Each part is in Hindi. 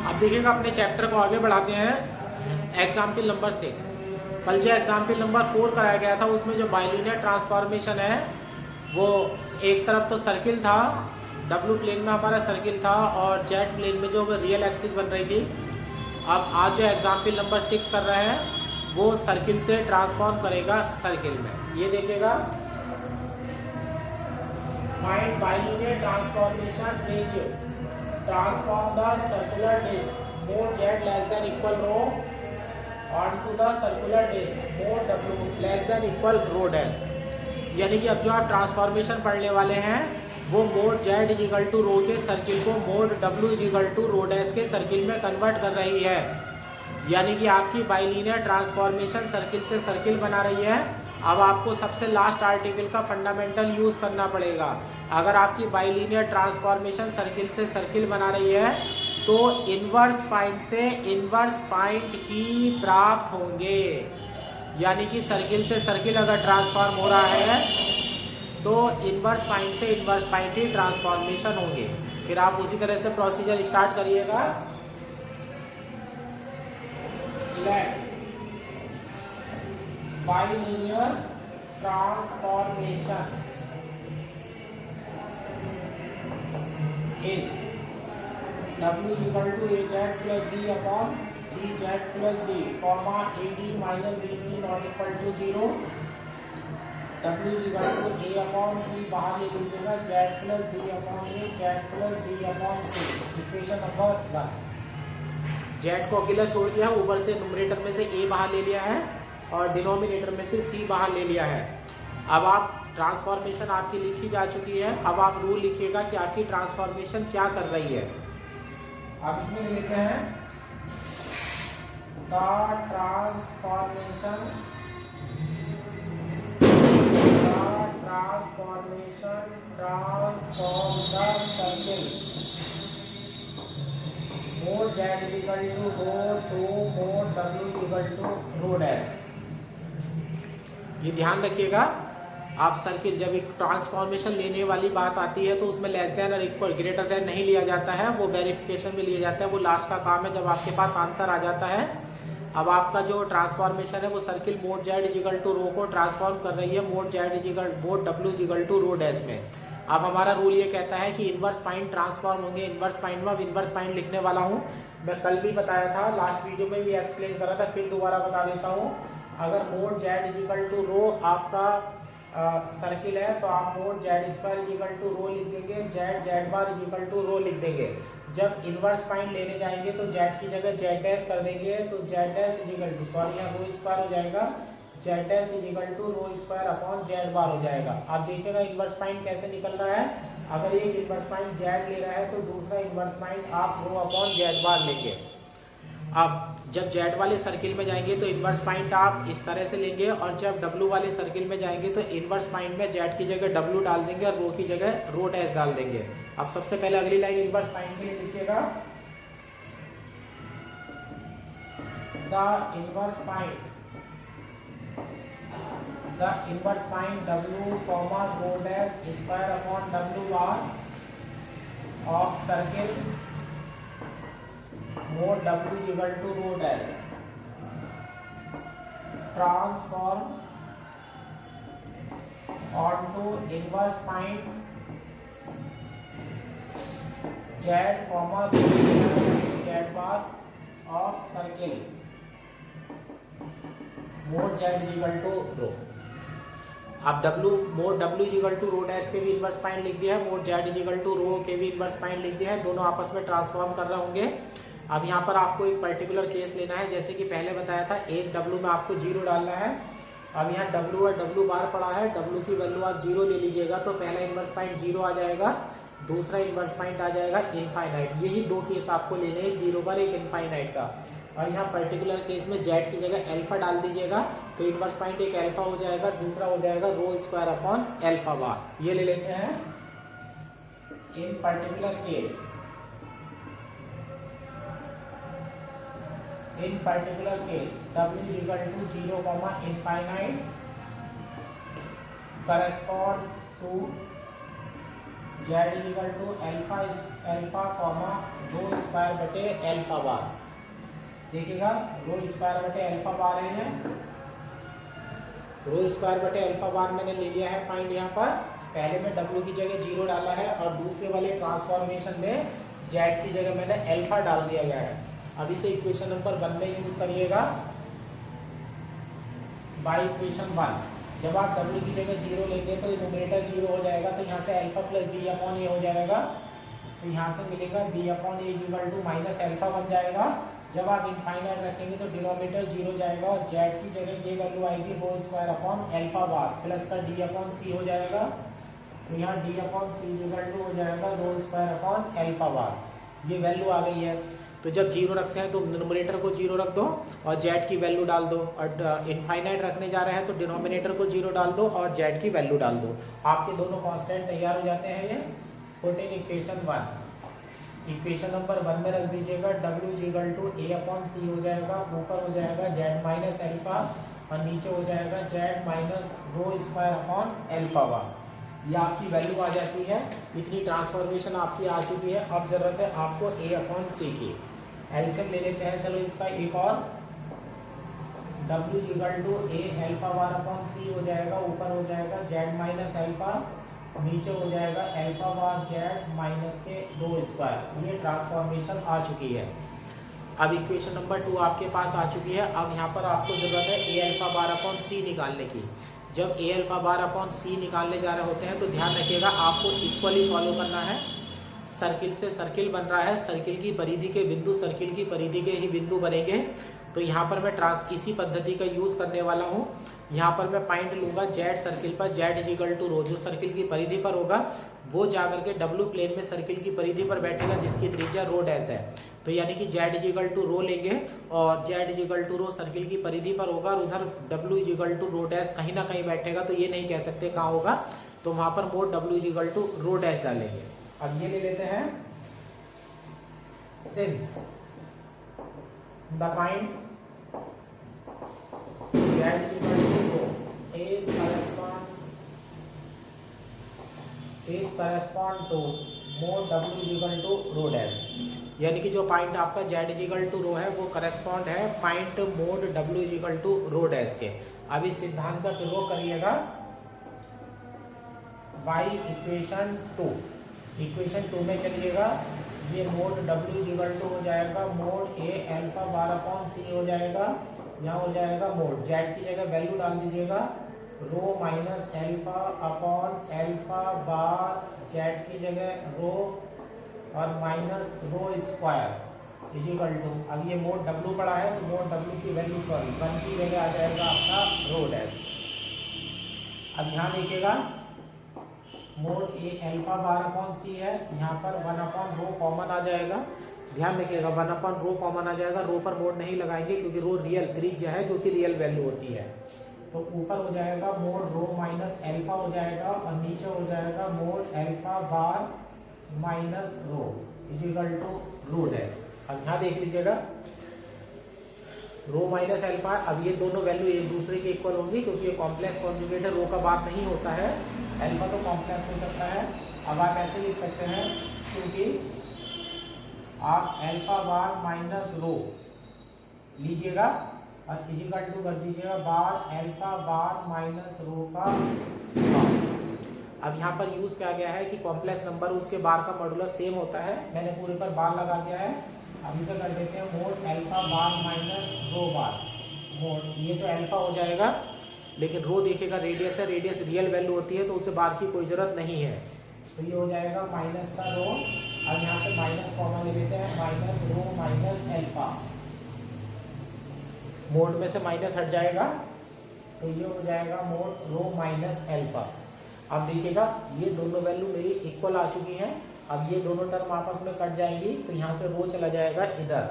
अब देखिएगा अपने चैप्टर को आगे बढ़ाते हैं। Example number 6। कल जो एग्जाम्पल नंबर 4 कराया गया था उसमें जो बाइलिनियर ट्रांसफॉर्मेशन है वो एक तरफ तो सर्किल था, डब्ल्यू प्लेन में हमारा सर्किल था और जेड प्लेन में जो रियल एक्सिस बन रही थी। अब आज जो एग्जाम्पल नंबर 6 कर रहे हैं वो सर्किल से ट्रांसफॉर्म करेगा सर्किल में। ये देखिएगा, find bilinear transformation which transform the circular disc mode z less than equal rho onto the circular disc mode w less than equal rho dash। यानी कि अब जो आप ट्रांसफॉर्मेशन पढ़ने वाले हैं वो mod z is equal to rho के सर्किल को mod w is equal to rho dash के सर्किल में कन्वर्ट कर रही है। यानी कि आपकी बाइलिनियर ट्रांसफॉर्मेशन सर्किल से सर्किल बना रही है। अब आपको सबसे लास्ट आर्टिकल का फंडामेंटल यूज करना पड़ेगा। अगर आपकी बाइलिनियर ट्रांसफॉर्मेशन सर्किल से सर्किल बना रही है तो इन्वर्स पॉइंट से इन्वर्स पॉइंट ही प्राप्त होंगे। यानी कि सर्किल से सर्किल अगर ट्रांसफॉर्म हो रहा है तो इन्वर्स पॉइंट से इन्वर्स पॉइंट ही ट्रांसफॉर्मेशन होंगे। फिर आप उसी तरह से प्रोसीजर स्टार्ट करिएगा। Bilinear transformation is w equal to az plus d upon cz plus d, comma ad minus bc not equal to 0। w equal to a upon c बाहर ले लीजिएगा, z plus d upon a, z plus d upon c। Equation number 1। z को अकेला छोड़ दिया, ऊपर से न्यूमरेटर में से a बाहर ले लिया है और डिनोमिनेटर में से c बाहर ले लिया है। अब आप ट्रांसफॉर्मेशन आपकी लिखी जा चुकी है। अब आप रूल लिखिएगा कि आपकी ट्रांसफॉर्मेशन क्या कर रही है। अब इसमें ले लेते हैं the transformation transform the circle mod z equal to rho to mod w equal to rho dash. ये ध्यान रखिएगा, आप सर्किल जब एक ट्रांसफॉर्मेशन लेने वाली बात आती है तो उसमें लेस देन और इक्वल ग्रेटर देन नहीं लिया जाता है, वो वेरिफिकेशन में लिया जाता है। वो लास्ट का काम है जब आपके पास आंसर आ जाता है। अब आपका जो ट्रांसफॉर्मेशन है वो circle mod z is equal to rho को ट्रांसफॉर्म कर रही है mod z is equal mod w is equal to rho dash में। अब हमारा रूल ये कहता है कि इन्वर्स पॉइंट ट्रांसफॉर्म होंगे। इन्वर्स पॉइंट में अब इन्वर्स पॉइंट लिखने वाला हूँ। मैं कल भी बताया था, लास्ट वीडियो में भी एक्सप्लेन करा था, फिर दोबारा बता देता हूँ। अगर mod z is equal to rho आपका सर्किल है तो आप mod z square equal to rho लिख देंगे, z bar equal to rho लिख देंगे। जब इन्वर्स पॉइंट लेने जाएंगे तो z की जगह z डैश कर देंगे, तो z dash equal to sorry यहाँ रो स्क्वायर हो जाएगा, z dash equal to rho square upon z bar हो जाएगा। आप देखिएगा इन्वर्स पॉइंट कैसे निकल रहा है। अगर एक इन्वर्स पॉइंट z ले रहा है तो दूसरा इन्वर्स पॉइंट आप रो अपॉन z बार लेंगे। अब जब z वाले सर्किल में जाएंगे तो इन्वर्स पॉइंट आप इस तरह से लेंगे और जब w वाले सर्किल में जाएंगे तो इन्वर्स पॉइंट में z की जगह w डाल देंगे और रो की जगह रो डैश डाल देंगे। अब सबसे पहले अगली लाइन इन्वर्स पॉइंट के लिए लिखिएगा, the inverse point w comma rho dash square upon w bar of circle mod w equal to rho dash transform onto inverse points z comma z bar of circle mode z equal to rho. अब w mod w equal to rho dash के भी इन्वर्स पॉइंट लिख दिया है, mod z equal to rho के भी इन्वर्स पॉइंट लिख दिया है, दोनों आपस में ट्रांसफॉर्म कर रहे होंगे। अब यहाँ पर आपको एक पर्टिकुलर केस लेना है, जैसे कि पहले बताया था एक w में आपको 0 डालना है। अब यहाँ w और w बार पड़ा है, w की वैल्यू आप 0 ले लीजिएगा तो पहला इन्वर्स पॉइंट 0 आ जाएगा, दूसरा इन्वर्स पॉइंट आ जाएगा इनफाइनाइट। यही दो केस आपको लेने हैं, 0 बार एक इनफाइनाइट का। और यहाँ पर्टिकुलर केस में z की जगह अल्फा डाल दीजिएगा तो इन्वर्स पॉइंट एक अल्फा हो जाएगा, दूसरा हो जाएगा rho square upon alpha bar. ये ले लेते हैं इन particular case in particular case w is equal to 0 comma infinite correspond to Z is equal to alpha comma rho square बटे एल्फा बार। देखिएगा रो स्क्वायर बटे एल्फा बार है, रो स्क्वायर बटे अल्फा बार मैंने ले लिया है पॉइंट यहाँ पर। पहले में W की जगह 0 डाला है और दूसरे वाले ट्रांसफॉर्मेशन में Z की जगह मैंने अल्फा डाल दिया गया है। अब इसे इक्वेशन नंबर 1 में यूज करिएगा। बाय इक्वेशन 1 जब आप W की जगह 0 लेंगे तो न्यूमरेटर 0 हो जाएगा, तो यहाँ से alpha plus B upon A हो जाएगा, तो यहाँ से मिलेगा B upon A equal to minus alpha बन जाएगा। जब आप इनफाइनाइट रखेंगे तो डिनोमिनेटर 0 जाएगा और जेड की जगह ये वैल्यू आएगी rho square upon alpha bar plus का डी अपॉन सी हो जाएगा, तो यहाँ D upon C equal to हो जाएगा rho square upon alpha bar. ये वैल्यू आ गई है। तो जब 0 रखते हैं तो डिनोमिनेटर को 0 रख दो और जेड की वैल्यू डाल दो, और इनफाइनाइट रखने जा रहे हैं तो डिनोमिनेटर को 0 डाल दो और जेड की वैल्यू डाल दो। आपके दोनों कांस्टेंट तैयार हो जाते हैं। ये put in equation 1, equation number 1 में रख दीजिएगा W is equal to A upon C हो जाएगा, ऊपर हो जाएगा जेड माइनस अल्फा और नीचे हो जाएगा Z minus rho square upon alpha bar. ये आपकी वैल्यू आ जाती है। इतनी ट्रांसफॉर्मेशन आपकी आ चुकी है। अब जरूरत है आपको ए अपॉन सी की। एलसीएम ले लेते हैं चलो इसका एक और। W equal to A alpha bar upon C हो जाएगा, ऊपर हो जाएगा जेड माइनस अल्फा, नीचे हो जाएगा अल्फा बार जेड माइनस के रो स्क्वायर। ये ट्रांसफॉर्मेशन आ चुकी है। अब इक्वेशन नंबर 2 आपके पास आ चुकी है। अब यहाँ पर आपको जरूरत है ए अल्फा बार अपॉन सी निकालने की। जब ए अल्फा बार अपॉन सी निकालने जा रहे होते हैं तो ध्यान रखिएगा आपको इक्वली फॉलो करना है। सर्किल से सर्किल बन रहा है, सर्किल की परिधि के बिंदु सर्किल की परिधि के ही बिंदु बनेंगे। तो यहाँ पर मैं इसी पद्धति का यूज़ करने वाला हूँ। यहाँ पर मैं पॉइंट लूँगा जेड सर्किल पर, जेड इज इक्वल टू रो, जो सर्किल की परिधि पर होगा वो जाकर के डब्ल्यू प्लेन में सर्किल की परिधि पर बैठेगा जिसकी त्रिज्या रो डैश है। तो यानी कि Z is equal to rho लेंगे और Z is equal to rho circle की परिधि पर होगा और उधर W is equal to rho dash कहीं ना कहीं बैठेगा। तो ये नहीं कह सकते कहाँ होगा, तो वहाँ पर mod W is equal to rho dash डालेंगे। अब ये ले लेते हैं, since the point Z equal to rho is correspond to mod W is equal to rho dash। यानी कि जो पॉइंट आपका Z is equal to rho है वो करस्पॉन्ड है point mod W is equal to rho dash के। अब इस सिद्धांत का प्रयोग करिएगा बाई इक्वेशन 2। इक्वेशन 2 में चलिएगा, ये mode W is equal to हो जाएगा mod A alpha bar upon C हो जाएगा, यहाँ हो जाएगा मोड जेड की जगह वैल्यू डाल दीजिएगा rho minus alpha upon alpha bar, Z की जगह रो और minus rho square is equal to. अब ये मोड डब्ल्यू पड़ा है तो मोड डब्ल्यू की वैल्यू 1 की जगह आ जाएगा आपका रो डैश। अब यहाँ देखिएगा mode A alpha bar upon सी है, यहाँ पर 1 अपॉन रो कॉमन आ जाएगा। ध्यान रखिएगा 1 अपॉन रो कॉमन आ जाएगा, रो पर मोड नहीं लगाएंगे क्योंकि रो रियल त्रिज्या है जो कि रियल वैल्यू होती है। तो ऊपर हो जाएगा मोड रो माइनस अल्फा हो जाएगा और नीचे हो जाएगा mod alpha bar minus rho is equal to rho dash. अब यहाँ देख लीजिएगा रो माइनस अल्फा, अब ये दोनों वैल्यू एक दूसरे के इक्वल होंगी क्योंकि ये कॉम्प्लेक्स कॉन्जुगेट है, रो का बार नहीं होता है, अल्फा तो कॉम्प्लेक्स हो सकता है। अब आप ऐसे लिख सकते हैं क्योंकि आप अल्फा बार माइनस रो लीजिएगा और इक्वल टू कर दीजिएगा बार अल्फा बार माइनस रो का बार। अब यहाँ पर यूज किया गया है कि कॉम्प्लेक्स नंबर उसके बार का मॉडुलस सेम होता है, मैंने पूरे पर बार लगा दिया है। अब इसे कर देते हैं mod alpha bar minus rho bar mod, ये तो अल्फा हो जाएगा लेकिन रो देखेगा रेडियस है, रेडियस रियल वैल्यू होती है तो उसे बार की कोई जरूरत नहीं है। तो ये हो जाएगा माइनस का रो, अब यहाँ से माइनस कॉमन ले लेते हैं minus rho minus alpha, mode में से माइनस हट जाएगा तो ये हो जाएगा मोड रो माइनस अल्फा। अब देखिएगा ये दोनों वैल्यू मेरी इक्वल आ चुकी हैं। अब ये दोनों टर्म आपस में कट जाएंगी तो यहाँ से रो चला जाएगा इधर,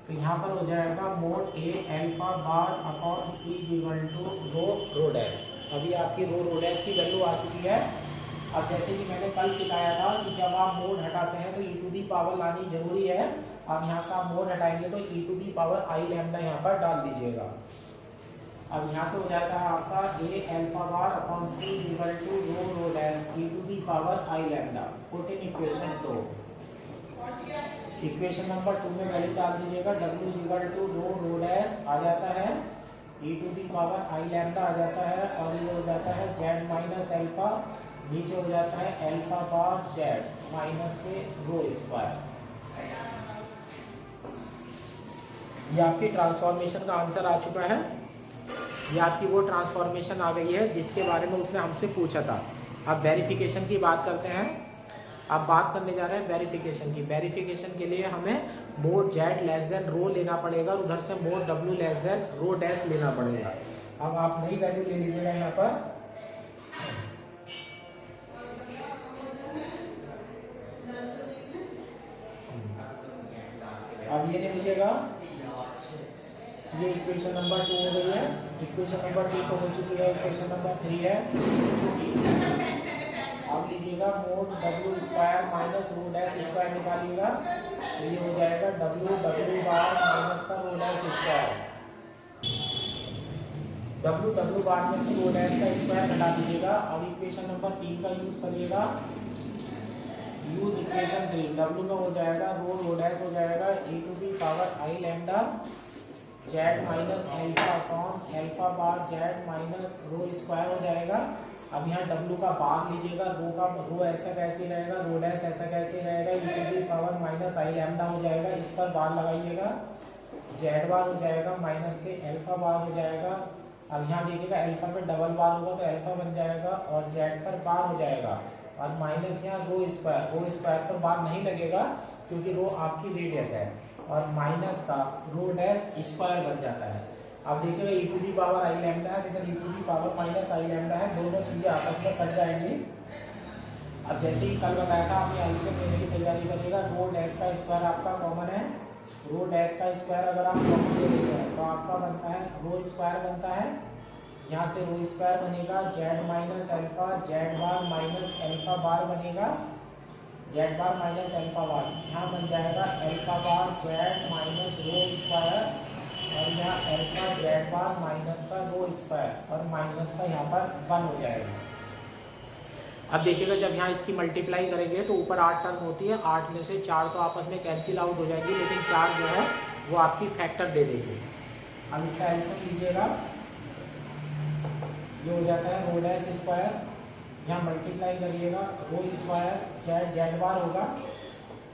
तो यहाँ पर हो जाएगा mod A alpha bar upon C equal to rho dash. अभी आपकी रो डैश की वैल्यू आ चुकी है। अब जैसे कि मैंने कल सिखाया था कि जब आप मोड हटाते हैं तो ई टू दी पावर लानी जरूरी है। अब यहाँ से आप मोड हटाएंगे तो e to the power I lambda यहाँ पर डाल दीजिएगा। अब यहाँ से हो जाता है आपका A alpha bar upon C equal to rho rho dash e to the power I lambda. Put in equation 2। Equation number 2 में वैल्यू डाल दीजिएगा, W equal to rho rho dash आ जाता है, e to the power I lambda आ जाता है, और ये हो जाता है जेड माइनस अल्फा, नीचे हो जाता है अल्फा बार जेड माइनस के रो स्क्वायर। ये आपकी ट्रांसफॉर्मेशन का आंसर आ चुका है। ये आपकी वो ट्रांसफॉर्मेशन आ गई है जिसके बारे में उसने हमसे पूछा था। अब वेरिफिकेशन की बात करते हैं। अब बात करने जा रहे हैं वेरिफिकेशन की। वेरिफिकेशन के लिए हमें मोड जेड लेस देन रो लेना पड़ेगा और उधर से mode W less then rho dash लेना पड़ेगा। अब आप नई वैल्यू ले लीजिएगा यहाँ पर। अब ये ले लीजिएगा, ये इक्वेशन नंबर 2 हो गई है। इक्वेशन नंबर 2 तो हो चुकी है, इक्वेशन नंबर 3 है चुकी। अब लीजिएगा mod W square minus rho dash square निकालिएगा, तो ये हो जाएगा डब्ल्यू डब्ल्यू बार माइनस का rho dash square. W W bar में से रो डैश का स्क्वायर हटा दीजिएगा। अब इक्वेशन नंबर 3 का यूज करिएगा। यूज इक्वेशन 3, डब्ल्यू में हो जाएगा रो डैश हो जाएगा e to the power I lambda Z minus alpha upon alpha bar Z minus rho square हो जाएगा। अब यहाँ डब्ल्यू का बार लीजिएगा, रो ऐसा कैसे रहेगा, रो डैश ऐसा कैसे रहेगा, e to the power minus i lambda हो जाएगा, इस पर बार लगाइएगा, जेड बार हो जाएगा माइनस के अल्फा बार हो जाएगा। अब यहाँ देखिएगा अल्फा पे डबल बार होगा तो अल्फा बन जाएगा और जेड पर बार हो जाएगा, और माइनस यहाँ रो स्क्वायर पर बार नहीं लगेगा क्योंकि रो आपकी रेडियस है, और माइनस का रो डैश स्क्वायर बन जाता है। अब देखिएगा e to the power I lambda है, इधर e to the power minus i lambda है, दोनों चीज़ें आपस में कट जाएंगी। अब जैसे ही कल बताया था आपने एलसीएम लेने की तैयारी करिएगा। रो डैश का स्क्वायर आपका कॉमन है, रो डैश का स्क्वायर अगर आप कॉमन ले लेते हैं तो आपका बनता है रो स्क्वायर बनता है। यहाँ से रो स्क्वायर बनेगा Z minus alpha Z bar minus alpha bar बनेगा, Z bar minus alpha bar, यहाँ बन जाएगा alpha bar Z minus rho square, और यहाँ अल्फा जेड बार माइनस का रो स्क्वायर, और माइनस का यहाँ पर 1 हो जाएगा। अब देखिएगा जब यहाँ इसकी मल्टीप्लाई करेंगे तो ऊपर 8 टर्म होती है, 8 में से 4 तो आपस में कैंसिल आउट हो जाएंगी, लेकिन 4 जो है वो आपकी फैक्टर दे देंगे। अब इसका एलसीएम लीजिएगा, ये हो जाता है रो डैश स्क्वायर, यहाँ मल्टीप्लाई करिएगा रो स्क्वायर जेड बार होगा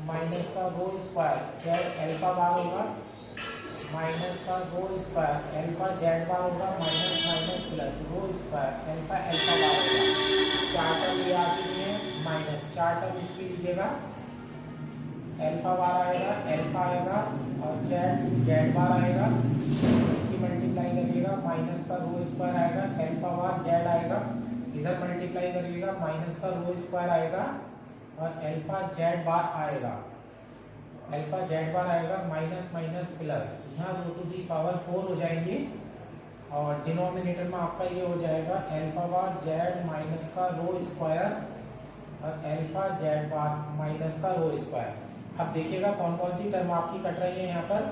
माइनस का rho square Z alpha bar होगा, माइनस का रो स्क्वायर अल्फा जेड बार होगा, माइनस माइनस प्लस रो स्क्वायर अल्फा बार होगा। 4 टर्म ये आ चुकी है, माइनस 4 टर्म इसकी लीजिएगा, अल्फा बार आएगा अल्फा आएगा और जेड बार आएगा, इसकी मल्टीप्लाई करिएगा, माइनस का रो स्क्वायर आएगा अल्फा बार जेड आएगा, इधर मल्टीप्लाई करिएगा माइनस का रो स्क्वायर आएगा और अल्फा जेड बार आएगा, अल्फा जेड बार आएगा, माइनस माइनस प्लस, यहाँ रो टू दी पावर 4 हो जाएंगी, और डिनोमिनेटर में आपका ये हो जाएगा अल्फा बार जेड माइनस का रो स्क्वायर और अल्फा जेड बार माइनस का रो स्क्वायर। अब देखिएगा कौन कौन सी टर्म आपकी कट रही है। यहाँ पर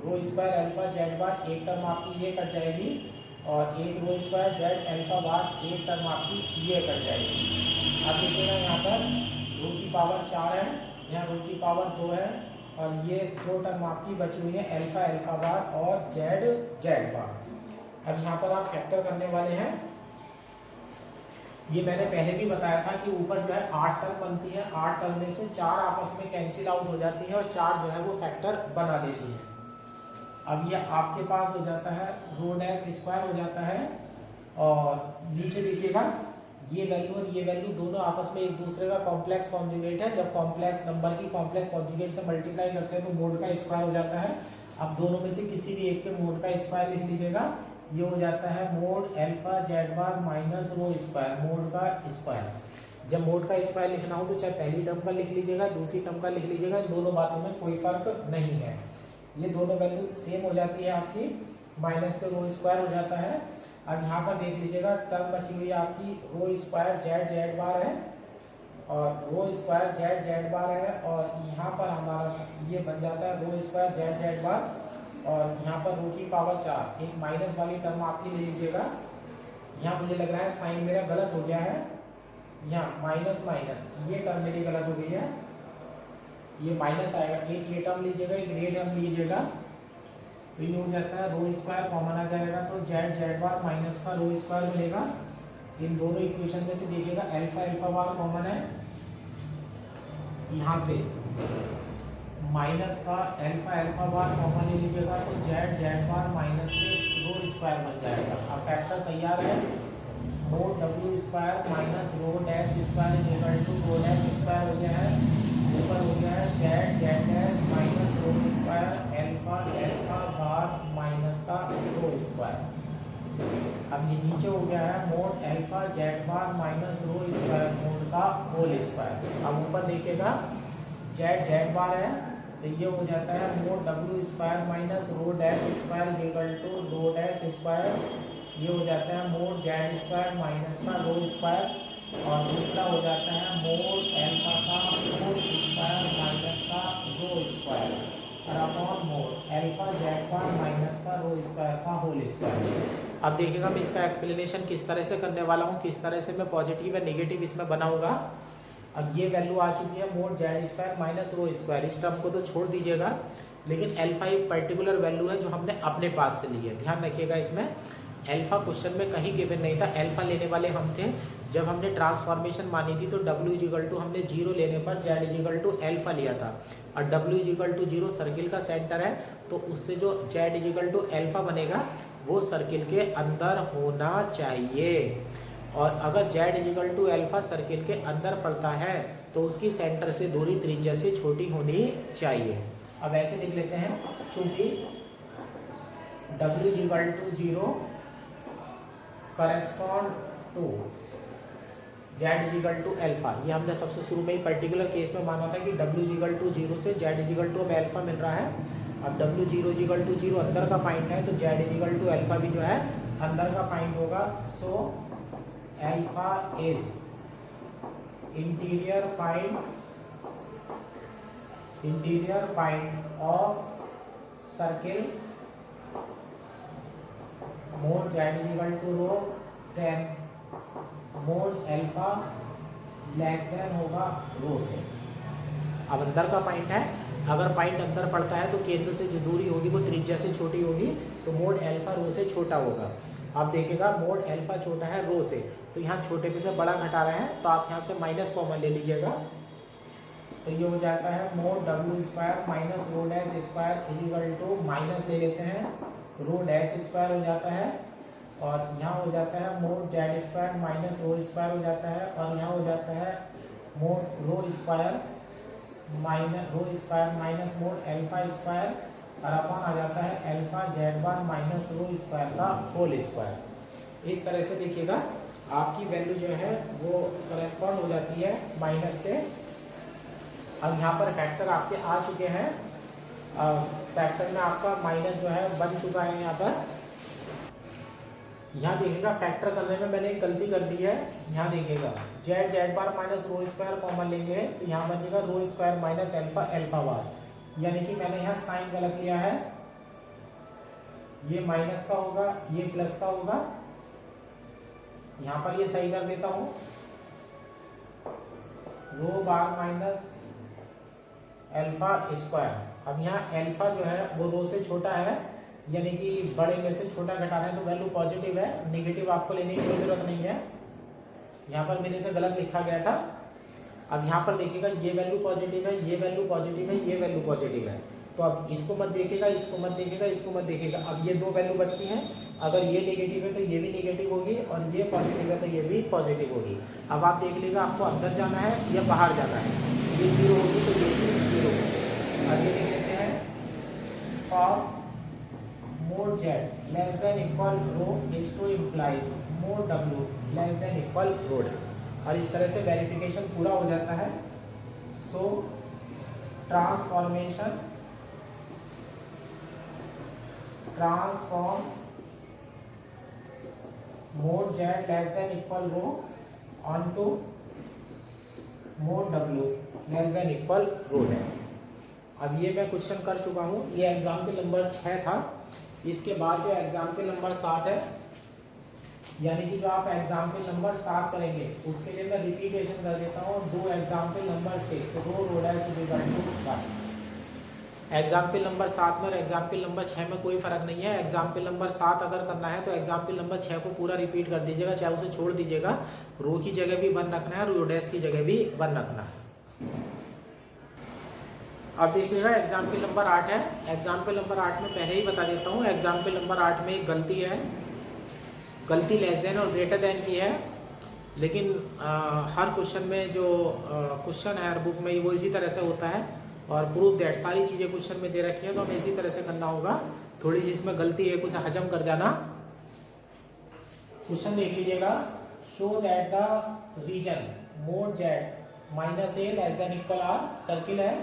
रो स्क्वायर अल्फा जेड बार एक टर्म आपकी ये कट जाएगी, और एक रो स्क्वायर जेड अल्फा बार एक टर्म आपकी ये कट जाएगी। अब देखिएगा यहाँ पर रो की पावर 4 है, यहाँ रो की पावर 2 है, और ये 2 टर्म आपकी बची हुई है अल्फा बार और जेड बार। अब यहाँ पर आप फैक्टर करने वाले हैं, ये मैंने पहले भी बताया था कि ऊपर जो है 8 टर्म बनती है, 8 टर्म में से 4 आपस में कैंसिल आउट हो जाती है और 4 जो है वो फैक्टर बना देती है। अब ये आपके पास हो जाता है रो डैश स्क्वायर हो जाता है, और नीचे देखिएगा ये वैल्यू और ये वैल्यू दोनों आपस में एक दूसरे का कॉम्प्लेक्स कॉन्जुगेट है। जब कॉम्प्लेक्स नंबर की कॉम्प्लेक्स कॉन्जुगेट से मल्टीप्लाई करते हैं तो मोड का स्क्वायर हो जाता है। अब दोनों में से किसी भी एक के मोड का स्क्वायर लिख लीजिएगा, ये हो जाता है mod alpha Z bar minus rho square, mod का स्क्वायर। जब मोड का स्क्वायर लिखना हो तो चाहे पहली टर्म का लिख लीजिएगा, दूसरी टर्म का लिख लीजिएगा, इन दोनों बातों में कोई फर्क नहीं है। ये दोनों वैल्यू सेम हो जाती है आपकी, माइनस के रो स्क्वायर हो जाता है। अब यहाँ पर देख लीजिएगा टर्म बची हुई है आपकी रो स्क्वायर जेड बार है, और रो स्क्वायर जेड बार है, और यहाँ पर हमारा ये बन जाता है रो स्क्वायर जेड बार और यहाँ पर रो की पावर 4, एक माइनस वाली टर्म आपकी ले लीजिएगा। यहाँ मुझे लग रहा है साइन मेरा गलत हो गया है, यहाँ माइनस माइनस ये टर्म मेरी गलत हो गई है, ये माइनस आएगा। एक ये टर्म लीजिएगा, एक ये टर्म लीजिएगा, तो ये हो जाता है रो स्क्वायर कॉमन आ जाएगा, तो जेड जेड बार माइनस का रो स्क्वायर बनेगा। इन दोनों इक्वेशन में से देखिएगा अल्फा अल्फा बार कॉमन है, यहाँ से माइनस का अल्फा अल्फा बार कॉमन ले लीजिएगा, तो जेड जेड बार माइनस के रो स्क्वायर बन जाएगा। अब फैक्टर तैयार है, mod W square minus rho dash square is equal to rho dash square हो गया है, ऊपर हो गया है Z Z dash minus rho square alpha alpha bar minus का रो स्क्वायर। अब ये नीचे हो गया है mod alpha Z bar minus rho square mod का होल स्क्वायर। अब ऊपर देखिएगा जेड जेड बार है, तो ये हो जाता है mod W square minus rho dash square equal to rho dash square, ये हो जाता है मोड जेड स्क्वायर माइनस का रो स्क्वायर, और दूसरा हो जाता है मोड अल्फा का होल स्क्वायर माइनस का रो स्क्वायर और upon mode alpha Z bar minus का रो स्क्वायर का होल स्क्वायर। अब देखिएगा मैं इसका एक्सप्लेनेशन किस तरह से करने वाला हूँ, किस तरह से मैं पॉजिटिव या नेगेटिव इसमें बनाऊंगा। अब ये वैल्यू आ चुकी है mod Z square minus rho square, इस टर्म को तो छोड़ दीजिएगा, लेकिन अल्फा एक पर्टिकुलर वैल्यू है जो हमने अपने पास से ली है। ध्यान रखिएगा इसमें अल्फा क्वेश्चन में कहीं गिवन नहीं था, अल्फा लेने वाले हम थे जब हमने ट्रांसफॉर्मेशन मानी थी, तो W इजिकल टू हमने 0 लेने पर Z इजिकल टू अल्फा लिया था, और W इजिकल टू 0 सर्किल का सेंटर है, तो उससे जो Z इजिकल टू अल्फा बनेगा वो सर्किल के अंदर होना चाहिए, और अगर Z is equal to alpha circle के अंदर पड़ता है तो उसकी सेंटर से दूरी त्रिज्या से छोटी होनी चाहिए। अब ऐसे लिख लेते हैं, चूंकि W is equal to 0 correspond to Z is equal to alpha, ये हमने सबसे शुरू में ही पर्टिकुलर केस में माना था कि W इजिकल टू 0 से Z इजिकल टू हमें अल्फा मिल रहा है। अब W0 इजिकल टू 0 अंदर का पॉइंट है, तो Z इजिकल टू अल्फा भी जो है अंदर का पॉइंट होगा। So alpha is interior point of circle mod Z is equal to rho, then mod alpha less than होगा रो से। अब अंदर का पॉइंट है, अगर पॉइंट अंदर पड़ता है तो केंद्र से जो दूरी होगी वो त्रिज्या से छोटी होगी, तो मोड अल्फा रो से छोटा होगा। आप देखिएगा मोड अल्फा छोटा है रो से, तो यहाँ छोटे में से बड़ा घटा रहे हैं, तो आप यहाँ से माइनस कॉमन ले लीजिएगा, तो ये हो जाता है mod W square minus rho dash square equal to minus ले लेते हैं रो डैश स्क्वायर हो जाता है, और यहाँ हो जाता है mod Z square minus rho square हो जाता है, और यहाँ हो जाता है mod rho square minus mod alpha square, और अपन आ जाता है alpha Z bar minus rho square का होल स्क्वायर। इस तरह से देखिएगा आपकी वैल्यू जो है वो करस्पॉन्ड हो जाती है माइनस के। अब यहाँ पर फैक्टर आपके आ चुके हैं, फैक्टर में आपका माइनस जो है बन चुका है। यहाँ पर यहाँ देखिएगा फैक्टर करने में मैंने एक गलती कर दी है, यहाँ देखिएगा Z Z bar minus rho square common लेंगे, तो यहाँ बनेगा rho square minus alpha alpha bar, यानी कि मैंने यहाँ साइन गलत लिया है, ये माइनस का होगा ये प्लस का होगा, यहाँ पर ये सही कर देता हूँ, रो बार माइनस अल्फा स्क्वायर। अब यहाँ अल्फा जो है वो रो से छोटा है, यानी कि बड़े में से छोटा घटा रहे हैं, तो वैल्यू पॉजिटिव है, नेगेटिव आपको लेने की कोई जरूरत नहीं है। यहाँ पर मेरे से गलत लिखा गया था। अब यहाँ पर देखिएगा ये वैल्यू पॉजिटिव है, ये वैल्यू पॉजिटिव है, ये वैल्यू पॉजिटिव है, तो अब इसको मत देखिएगा, इसको मत देखिएगा, इसको मत देखिएगा। अब ये दो वैल्यू बचती हैं, अगर ये नेगेटिव है तो ये भी नेगेटिव होगी, और ये पॉजिटिव है तो ये भी पॉजिटिव होगी। अब आप देख लीजिएगा आपको अंदर जाना है या बाहर जाना है, ये 0 होगी तो ये भी 0 होगी। आगे देख लेते हैं, for mod Z less than equal rho H2 implies mod W less than equal rho dash, और इस तरह से वेरिफिकेशन पूरा हो जाता है। So transform mod Z less than equal rho on to mod W less than equal rho dash. अब ये मैं क्वेश्चन कर चुका हूँ, ये एग्जाम्पल नंबर 6 था। इसके बाद जो एग्जाम्पल नंबर 7 है, यानी कि जो आप एग्जाम्पल नंबर 7 करेंगे उसके लिए मैं रिपीटेशन कर देता हूँ। Do example number 6 rho road as equal to 1। Example number 7 में और एग्जाम्पल नंबर 6 में कोई फर्क नहीं है। एग्जाम्पल नंबर 7 अगर करना है तो एग्जाम्पल नंबर 6 को पूरा रिपीट कर दीजिएगा, चाहे उसे छोड़ दीजिएगा। रो की जगह भी 1 रखना है और रोडेस की जगह भी 1 रखना है। अब देखिएगा एग्जाम्पल नंबर 8 है। एग्जाम्पल नंबर 8 में पहले ही बता देता हूँ, एग्जाम्पल नंबर 8 में एक गलती है, गलती लेस देन और ग्रेटर देन की है। लेकिन हर क्वेश्चन में जो क्वेश्चन है हर बुक में वो इसी तरह से होता है। और प्रूफ दैट सारी चीज़ें क्वेश्चन में दे रखी हैं तो हमें इसी तरह से करना होगा। थोड़ी सी इसमें गलती है, उसे हजम कर जाना। क्वेश्चन देख लीजिएगा। Show that the region mod Z minus A less than equal R, circle है,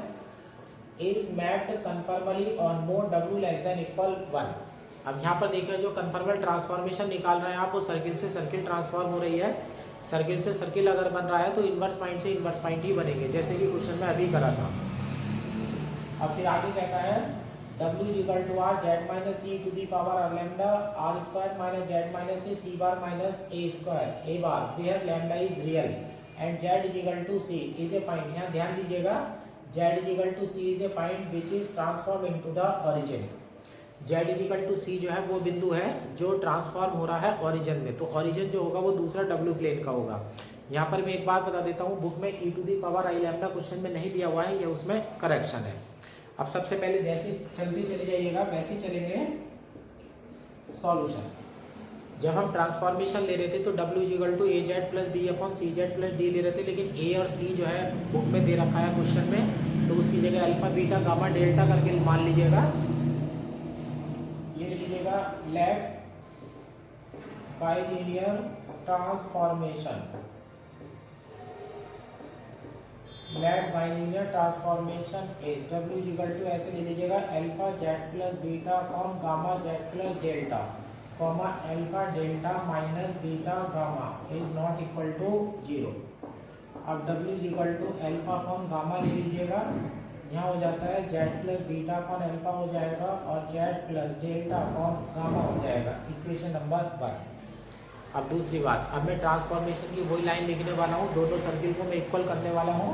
is mapped conformally on mod W less than equal 1। अब यहाँ पर देखिए जो कन्फर्मल ट्रांसफॉर्मेशन निकाल रहे हैं आप, वो सर्किल से सर्किल ट्रांसफॉर्म हो रही है। सर्किल से सर्किल अगर बन रहा है तो इन्वर्स पॉइंट से इन्वर्स पॉइंट ही बनेंगे, जैसे कि क्वेश्चन में अभी करा था। अब फिर आगे कहता है W equal to R Z minus e to the power R lambda R square minus Z minus A C bar minus A square A bar where lambda is real and Z equal to C is a point. यहाँ ध्यान दीजिएगा, Z equal to C is a point which is transform into the origin. Z equal to C जो है वो बिंदु है जो ट्रांसफॉर्म हो रहा है ओरिजिन में। तो ओरिजिन जो होगा वो दूसरा डब्ल्यू प्लेन का होगा। यहाँ पर मैं एक बात बता देता हूँ, बुक में e to the power I lambda question में नहीं दिया हुआ है, ये उसमें करेक्शन है। अब सबसे पहले जैसे चलते चले जाइएगा वैसे चलेंगे सॉल्यूशन। जब हम ट्रांसफॉर्मेशन ले रहे थे तो W equal to A Z plus B upon C Z plus D ले रहे थे, लेकिन ए और सी जो है बुक में दे रखा है क्वेश्चन में, तो उसकी जगह अल्फा बीटा गामा डेल्टा करके मान लीजिएगा। ये लीजिएगा left bilinear transformation, left bilinear transformation is W equal to ऐसे ले लीजिएगा alpha Z plus beta upon gamma Z plus delta comma alpha delta minus beta gamma is not equal to 0। अब W equal to alpha upon gamma ले लीजिएगा, यहाँ हो जाता है Z plus beta upon alpha हो जाएगा और Z plus delta upon gamma हो जाएगा, इक्वेशन नंबर 1। अब दूसरी बात, अब मैं ट्रांसफॉर्मेशन की वही लाइन लिखने वाला हूँ, दोनों सर्किल को मैं इक्वल करने वाला हूँ।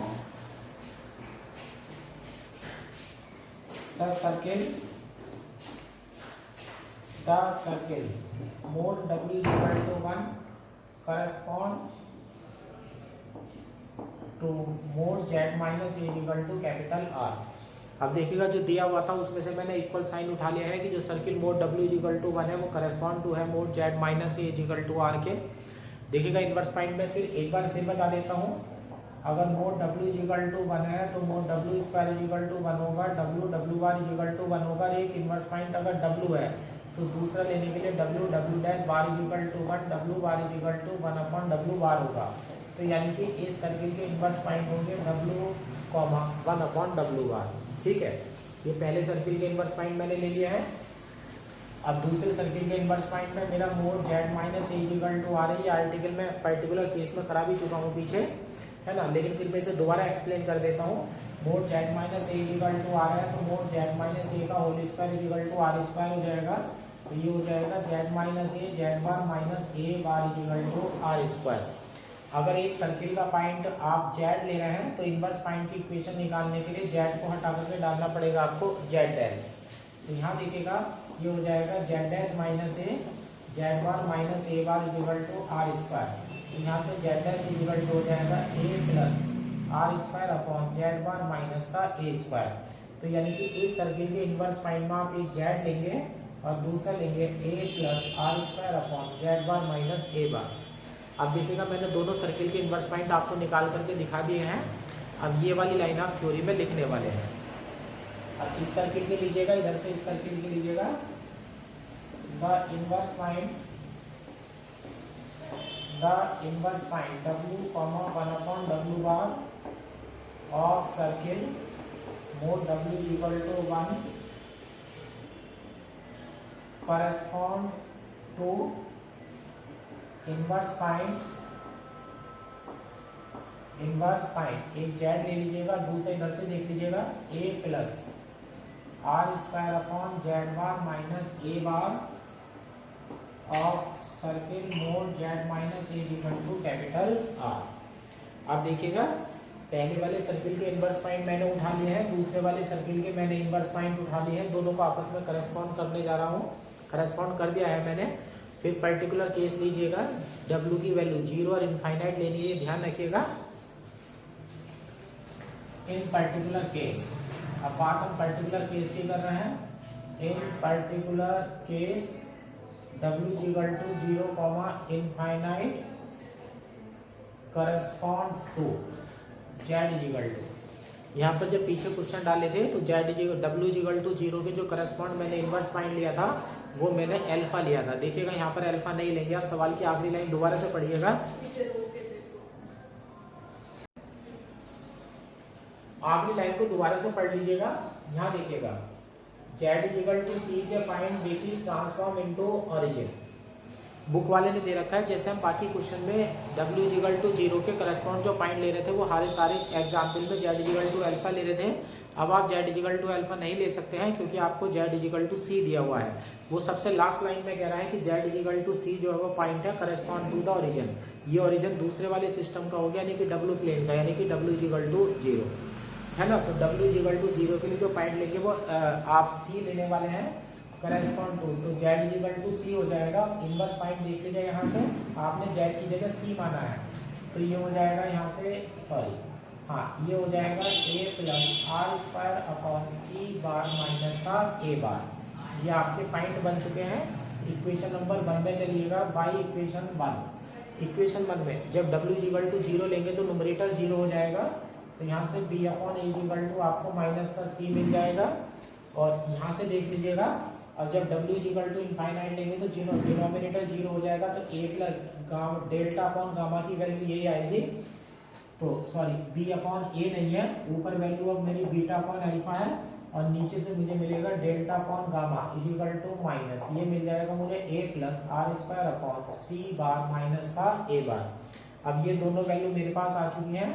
The circle mode W is equal to 1 correspond to mode Z minus A is equal to capital R। अब देखिएगा जो दिया हुआ था उसमें से मैंने इक्वल साइन उठा लिया है कि जो circle mod W is equal to 1 है वो करस्पॉन्ड टू है mod Z minus A is equal to R के। देखिएगा इन्वर्स पॉइंट में फिर एक बार फिर बता देता हूँ, अगर मोड W इक्वल टू 1 है तो mod W square equal to 1 होगा, W बार इक्वल टू 1 होगा। एक इन्वर्स पॉइंट अगर W है तो दूसरा लेने के लिए W dash bar equal to 1, W bar equal to 1 upon W bar होगा। तो यानी कि इस सर्किल के इन्वर्स पॉइंट होंगे W, 1 अपॉन W बार। ठीक है, ये पहले सर्किल के इन्वर्स पॉइंट मैंने ले लिया है। अब दूसरे सर्किल के इन्वर्स पॉइंट में मेरा mod Z minus A equal to आ रही है। आर्टिकल में पर्टिकुलर केस में करा भी चुका हूँ पीछे, है ना, लेकिन फिर मैं इसे दोबारा एक्सप्लेन कर देता हूँ। Mod Z minus A equal to आ रहा है तो मोड Z माइनस ए का whole square equal to R square हो जाएगा। तो ये हो जाएगा Z minus A Z bar minus A bar equal to R square. अगर एक सर्किल का पॉइंट आप Z ले रहे हैं तो इन्वर्स पॉइंट की इक्वेशन निकालने के लिए Z को हटा करके डालना पड़ेगा आपको Z डैश। तो यहाँ देखिएगा ये हो जाएगा Z dash minus A Z bar minus A bar equal to R square. यहाँ से Z डैश इक्वल टू हो जाएगा A plus R square upon Z bar minus का A स्क्वायर। तो यानी कि इस सर्किल के इन्वर्स पॉइंट में आप एक Z लेंगे और दूसरा लेंगे A plus R square upon Z bar minus A bar. अब देखिएगा मैंने दोनों सर्किल के इन्वर्स पॉइंट आपको निकाल करके दिखा दिए हैं। अब ये वाली लाइन आप थ्योरी में लिखने वाले हैं। अब इस सर्किल के लीजिएगा, इधर से इस सर्किल के लीजिएगा, the inverse point W, 1 upon W bar of circle mode W equal to 1 correspond to inverse point inverse find, एक जेड ले लीजिएगा, दूसरे इधर से देख लीजिएगा A plus R square upon Z bar minus A bar of circle mod Z minus A equal to capital R. अब देखिएगा पहले वाले सर्किल के इनवर्स पॉइंट मैंने उठा लिए हैं, दूसरे वाले सर्किल के मैंने इनवर्स पॉइंट उठा लिए हैं, दोनों को आपस में करस्पॉन्ड करने जा रहा हूँ। करस्पॉन्ड कर दिया है मैंने। फिर पर्टिकुलर केस लीजिएगा, W की वैल्यू 0 और इनफाइनाइट लेनी है, ध्यान रखिएगा। इन पर्टिकुलर केस, अब बात हम पर्टिकुलर केस की कर रहे हैं। इन particular case W equal to 0, infinite correspond to Z equal to, यहाँ पर जब पीछे क्वेश्चन डाले थे तो W इक्वल टू 0 के जो करस्पॉन्ड मैंने इनवर्स पॉइंट लिया था वो मैंने अल्फा लिया था। देखिएगा यहाँ पर अल्फा नहीं लेंगे, आप सवाल की आखिरी लाइन दोबारा से पढ़िएगा। आखिरी लाइन को दोबारा से पढ़ लीजिएगा। यहाँ देखिएगा Z equal to C is a point which is transform into origin. Book वाले ने दे रखा है, जैसे हम बाकी क्वेश्चन में W इक्वल टू 0 के करस्पॉन्ड जो पॉइंट ले रहे थे वो सारे एग्जाम्पल में Z इक्वल टू अल्फा ले रहे थे। अब आप Z इक्वल टू अल्फा नहीं ले सकते हैं क्योंकि आपको Z इक्वल टू C दिया हुआ है। वो सबसे लास्ट लाइन में कह रहा है कि Z इक्वल टू C जो है वो पॉइंट है करस्पॉन्ड टू द ओरिजिन। ये ओरिजिन दूसरे वाले सिस्टम का हो गया, यानी कि W प्लेन का, यानी कि W इक्वल टू 0 है ना। तो W इक्वल टू 0 के लिए जो पॉइंट लेंगे वो आप C लेने वाले हैं करस्पॉन्ड टू, तो Z इक्वल टू C हो जाएगा। इनवर्स पॉइंट देख लीजिए, यहाँ से आपने Z की जगह C माना है तो ये हो जाएगा यहाँ से, सॉरी हाँ, ये हो जाएगा A plus R square upon C bar minus का A बार। ये आपके पॉइंट बन चुके हैं। इक्वेशन नंबर 1 में चलिएगा, बाई इक्वेशन 1। इक्वेशन 1 में जब W इक्वल टू 0 लेंगे तो नुमरेटर 0 हो जाएगा, तो यहाँ से B upon A equal to आपको माइनस का C मिल जाएगा। और यहाँ से देख लीजिएगा, अब जब W इक्वल टू इनफाइनाइट लेंगे तो डिनोमिनेटर 0 हो जाएगा, तो A plus delta upon gamma की वैल्यू यही आएगी। तो सॉरी B अपॉन A नहीं है, ऊपर वैल्यू अब मेरी बीटा अपॉन अल्फा है और नीचे से मुझे मिलेगा delta upon gamma equal to minus, ये मिल जाएगा मुझे A plus R square upon C bar minus का A बार। अब ये दोनों वैल्यू मेरे पास आ चुकी हैं।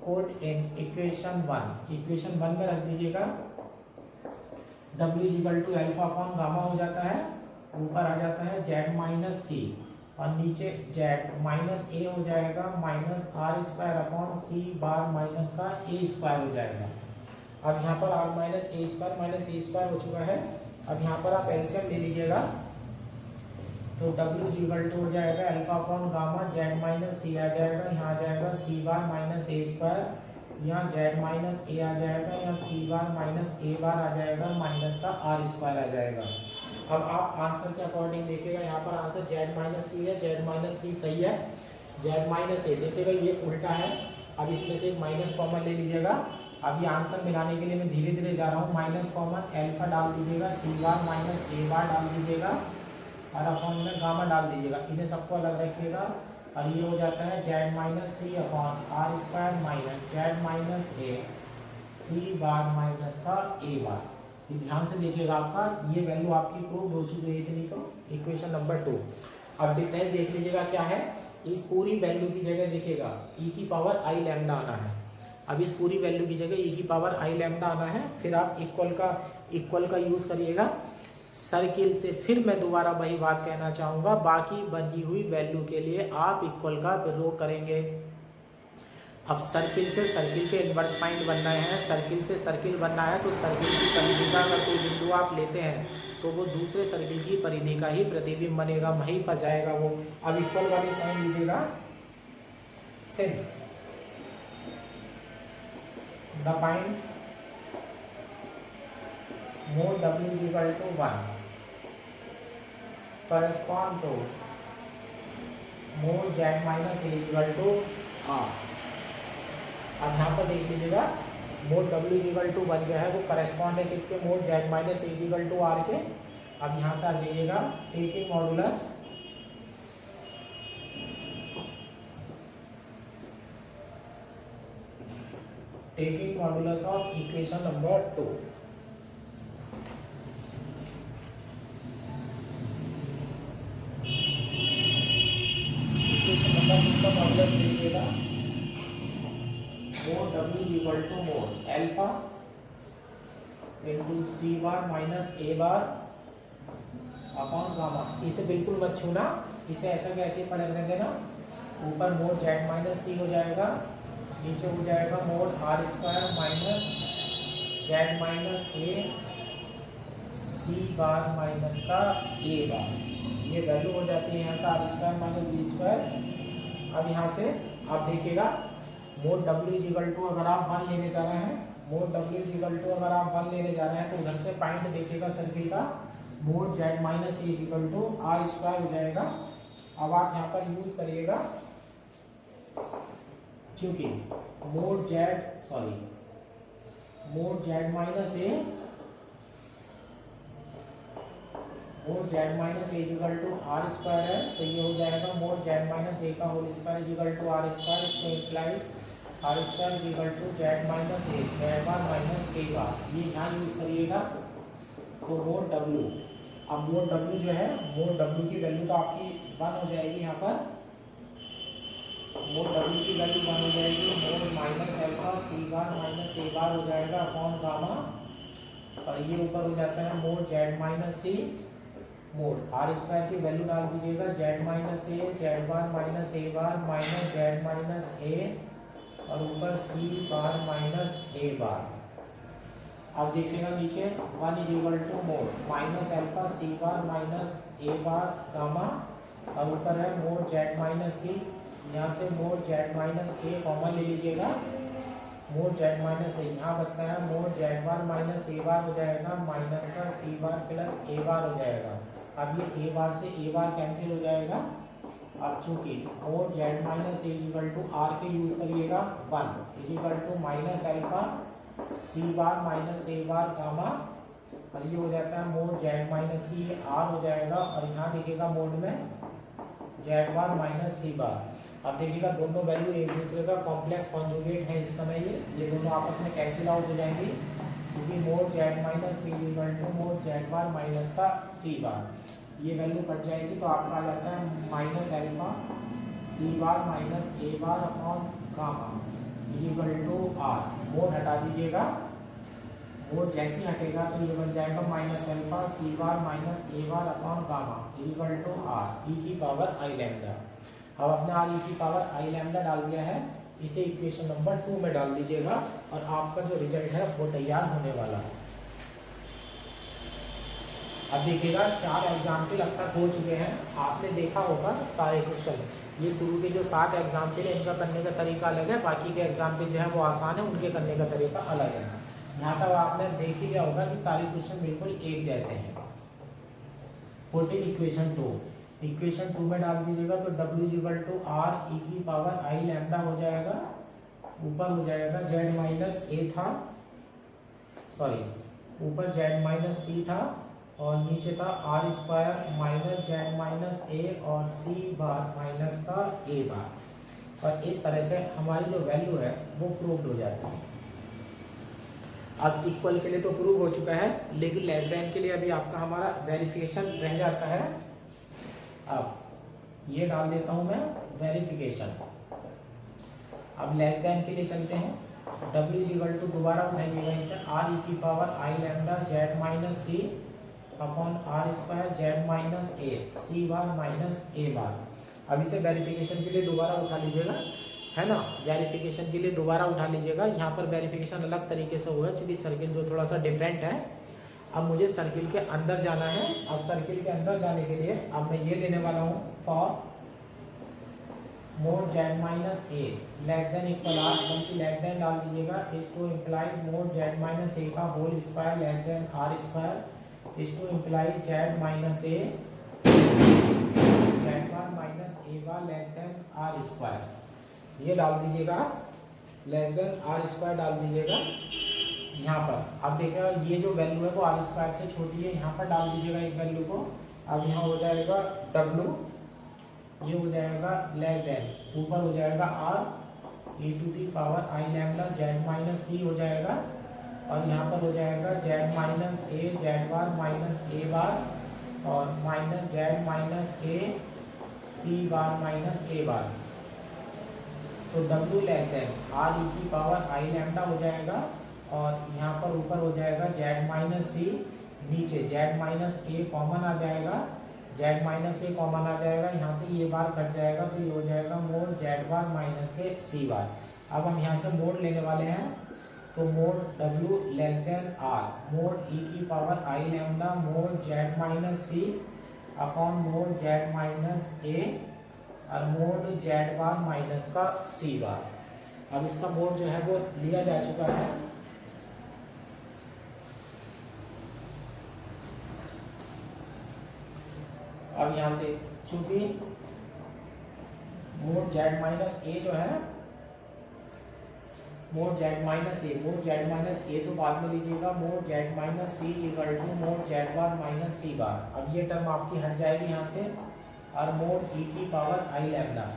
कोट इन इक्वेशन 1, इक्वेशन 1 में रख दीजिएगा। W equal to alpha upon gamma हो जाता है, ऊपर आ जाता है Z माइनस C और नीचे Z माइनस A हो जाएगा minus R square upon C bar minus का A स्क्वायर हो जाएगा। अब यहाँ पर R माइनस A स्क्वायर हो चुका है। अब यहाँ पर आप एलसीएम ले लीजिएगा, तो W इक्वल टू हो जाएगा alpha upon gamma Z minus C आ जाएगा, यहाँ आ जाएगा C bar minus A square, यहाँ Z माइनस A आ जाएगा, यहाँ C बार माइनस A बार आ जाएगा, माइनस का R स्क्वायर आ जाएगा। अब आप आंसर के अकॉर्डिंग देखिएगा, यहाँ पर आंसर Z माइनस C है, Z माइनस C सही है, Z माइनस A देखिएगा ये उल्टा है। अब इसमें से एक माइनस कॉमन ले लीजिएगा। अब ये आंसर मिलाने के लिए मैं धीरे धीरे जा रहा हूँ। माइनस कॉमन अल्फा डाल दीजिएगा, C बार माइनस A बार डाल दीजिएगा और अपॉन में गामा डाल दीजिएगा, इन्हें सबको अलग रखिएगा और ये हो जाता है Z minus C upon R square minus Z minus A C bar minus का A बार। ये ध्यान से देखिएगा, आपका ये वैल्यू आपकी प्रूव हो चुकी है इतनी। तो इक्वेशन नंबर 2। अब डिफरेंस देख लीजिएगा क्या है। इस पूरी वैल्यू की जगह देखिएगा e की पावर i लैम्डा आना है। अब इस पूरी वैल्यू की जगह e की पावर i लैम्डा आना है, फिर आप इक्वल का यूज करिएगा सर्किल से। फिर मैं दोबारा वही बात कहना चाहूँगा, बाकी बनी हुई वैल्यू के लिए आप इक्वल का प्रयोग करेंगे। अब सर्किल से सर्किल के इन्वर्स पॉइंट बनना है, सर्किल से सर्किल बनना है, तो सर्किल की परिधि का अगर कोई बिंदु आप लेते हैं तो वो दूसरे सर्किल की परिधि का ही प्रतिबिंब बनेगा, वहीं पर जाएगा वो। अब इक्वल वाली साइन लीजिएगा। Since the point mod W equal to 1 correspond to mod Z minus A equal to R। अब यहाँ पर देख लीजिएगा मोड W इक्वल टू 1 जो है वो करस्पॉन्ड है किसके, mod Z minus A equal to R के। अब यहाँ से आ जाइएगा taking modulus of equation number 2। Equation number 2 का मॉडुलस लीजिएगा C bar minus A bar upon gamma. इसे बिल्कुल मत छूना, इसे ऐसा कैसे पढ़ रहने देना। ऊपर मोड जेड माइनस सी हो जाएगा, नीचे हो जाएगा mod R square minus Z minus A C bar minus का ए बार। ये वैल्यू हो जाती है यहाँ से R square minus B square. अब यहाँ से आप देखिएगा मोड डब्ल्यू इजिकल टू अगर आप 1 लेने जा रहे हैं, मोड डब्ल्यू इजिकल टू अगर आप 1 लेने जा रहे हैं तो उधर से पॉइंट देखिएगा सर्किल का mod Z minus A equal to R square हो जाएगा। अब आप यहाँ पर यूज करिएगा, चूंकि mod Z minus A equal to R square है, तो ये हो जाएगा मोड जेड माइनस ए का whole square equal to R square. इसको implies R square equal to Z minus A Z bar minus A bar. ये यहाँ यूज करिएगा तो मोड डब्ल्यू। अब मोड डब्ल्यू जो है, मोड डब्ल्यू की वैल्यू तो आपकी 1 हो जाएगी। यहाँ पर मोड डब्ल्यू की वैल्यू 1 हो जाएगी। Mode minus alpha C bar minus A bar हो जाएगा अपॉन गामा, और ये ऊपर हो जाता है mod Z minus C. Mod R square की वैल्यू डाल दीजिएगा Z minus A Z bar minus A bar minus Z minus A और ऊपर सी बार माइनस ए बार। अब देखिएगा नीचे 1 is equal to mod minus alpha C bar minus A bar gamma, और ऊपर है मोड जेड माइनस सी। यहाँ से mod Z minus A common ले लीजिएगा, मोड जेड माइनस ए यहाँ बचता है mod Z bar minus A bar हो जाएगा माइनस का सी बार प्लस ए बार हो जाएगा। अब ये ए बार से ए बार कैंसिल हो जाएगा। अब चूंकि mod Z minus A equal to R के यूज करिएगा 1 equal to minus alpha C bar minus A bar gamma, और ये हो जाता है mod Z minus C R हो जाएगा। और यहाँ देखिएगा मोड में Z bar minus C bar. अब देखिएगा दोनों वैल्यू एक दूसरे का कॉम्प्लेक्स कॉन्जुगेट है इस समय। ये दोनों आपस में कैंसिल आउट हो जाएंगी, क्योंकि mod Z minus C equal to mod Z bar minus का सी बार। ये वैल्यू कट जाएगी तो आपका आ जाता है minus alpha C bar minus A bar upon gamma equal to R. Mod हटा दीजिएगा, मोड जैसे ही हटेगा तो ये बन जाएगा minus alpha C bar minus A bar upon gamma equal to R ई की पावर आई लैम्डा। अब अपने आर ई की पावर आई लैम्डा डाल दिया है, इसे इक्वेशन नंबर 2 में डाल दीजिएगा और आपका जो रिजल्ट है वो तैयार होने वाला है। अब देखिएगा 4 एग्जाम्पल अब तक हो चुके हैं, आपने देखा होगा सारे क्वेश्चन। ये शुरू के जो 7 एग्जाम्पल है इनका करने का तरीका अलग है, बाकी के एग्जाम्पल जो है वो आसान है, उनके करने का तरीका अलग है। यहाँ तक आपने देख ही लिया होगा कि सारे क्वेश्चन बिल्कुल एक जैसे हैं। पुट इन इक्वेशन 2 में डाल दीजिएगा तो W इक्वल टू आर ई की पावर आई लैम्डा हो जाएगा। ऊपर हो जाएगा जेड माइनस ए था, सॉरी ऊपर जेड माइनस सी था और नीचे था R square minus Z minus A और सी बार माइनस का ए बार। और इस तरह से हमारी जो वैल्यू है वो प्रूव्ड हो जाती है। अब इक्वल के लिए तो प्रूव हो चुका है, लेकिन लेस देन के लिए अभी आपका हमारा वेरिफिकेशन रह जाता है। अब ये डाल देता हूं मैं वेरिफिकेशन। अब लेस देन के लिए चलते हैं। W इक्वल टू दोबारा उठाइएगा इसे आर ई की power I lambda Z minus C upon R square Z minus A C bar minus A bar. अब इसे वेरिफिकेशन के लिए दोबारा उठा लीजिएगा, है ना, वेरिफिकेशन के लिए दोबारा उठा लीजिएगा। यहाँ पर वेरिफिकेशन अलग तरीके से हुआ है क्योंकि सर्किल जो थोड़ा सा डिफरेंट है। अब मुझे सर्किल के अंदर जाना है। अब सर्किल के अंदर जाने के लिए अब मैं ये लेने वाला हूँ for mod Z minus A less than equal R, बल्कि लेस देन डाल दीजिएगा। इसको implies mod Z minus A का whole square less than R square. इसको implies Z minus A Z bar minus A bar less than R square. ये डाल दीजिएगा, लेस देन आर स्क्वायर डाल दीजिएगा यहाँ पर। अब देखिएगा ये जो वैल्यू है वो आर स्क्वायर से छोटी है, यहाँ पर डाल दीजिएगा इस वैल्यू को। अब यहाँ हो जाएगा W, ये हो जाएगा लेस देन, ऊपर हो जाएगा R e to the power I lambda Z minus C हो जाएगा, और यहाँ पर हो जाएगा Z minus A Z bar minus A bar और minus Z minus A C bar minus A bar. तो W लेस देन आर ई की पावर आई लैम्डा हो जाएगा और यहाँ पर ऊपर हो जाएगा जेड माइनस सी, नीचे जेड माइनस ए कॉमन आ जाएगा, जेड माइनस ए कॉमन आ जाएगा, यहाँ से ये बार कट जाएगा तो ये हो जाएगा मोड जेड बार माइनस के सी बार। अब हम यहाँ से मोड लेने वाले हैं, तो mod W less than R, mod e की power I lambda mod Z minus C upon mod Z minus A और मोड जेड बार माइनस का सी बार। अब इसका मोड जो है वो लिया जा चुका है। अब यहाँ से चूंकि मोड जेड माइनस ए जो है, मोड जेड माइनस ए तो बाद में लीजिएगा, mod Z minus C equal to mod Z bar minus C bar. अब ये टर्म आपकी हट जाएगी यहाँ से, और मोड ई की पावर आई लैम्डा,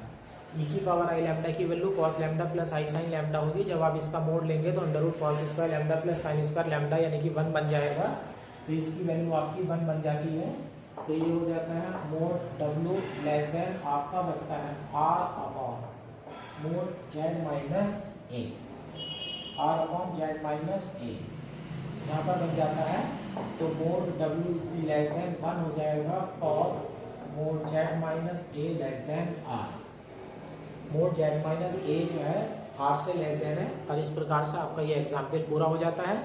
ई की पावर आई लैम्डा की value cos lambda plus I sine lambda होगी। जब आप इसका मोड लेंगे तो under root cos square lambda plus sine square lambda यानी कि 1 बन जाएगा, तो इसकी वैल्यू आपकी 1 बन जाती है। तो ये हो जाता है मोड W लेस देन आपका बचता है R upon mod Z minus a, R upon z minus ए यहाँ पर बन जाता है। तो mod W is less than 1 हो जाएगा for mod Z minus A less than R। Mod Z minus a जो है R से लेस देन है, और इस प्रकार से आपका ये एग्जाम्पल पूरा हो जाता है।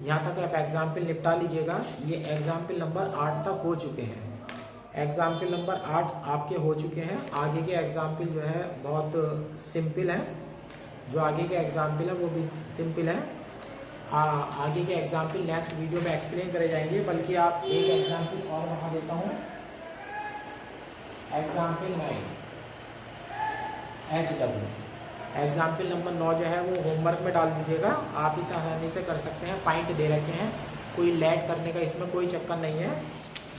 यहाँ तक आप एग्जाम्पल निपटा लीजिएगा। ये एग्जाम्पल नंबर 8 तक हो चुके हैं, एग्जाम्पल नंबर 8 आपके हो चुके हैं। आगे के एग्जाम्पल जो है बहुत सिंपल है, जो आगे के एग्जाम्पल है वो भी सिंपल है। आगे के एग्जाम्पल नेक्स्ट वीडियो में एक्सप्लेन करे जाएंगे, बल्कि आप एक एग्जाम्पल और बता देता हूँ। एग्जाम्पल 9 HW, एग्जाम्पल नंबर 9 जो है वो होमवर्क में डाल दीजिएगा, आप इसे आसानी से कर सकते हैं। पॉइंट दे रखे हैं, कोई लेट करने का इसमें कोई चक्कर नहीं है।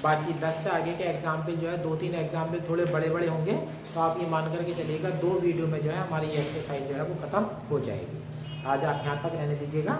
बाकी 10 से आगे के एग्जाम्पल जो है 2-3 एग्जाम्पल थोड़े बड़े बड़े होंगे, तो आप ये मान करके चलिएगा 2 वीडियो में जो है हमारी एक्सरसाइज जो है वो ख़त्म हो जाएगी। आज आप यहाँ तक रहने दीजिएगा।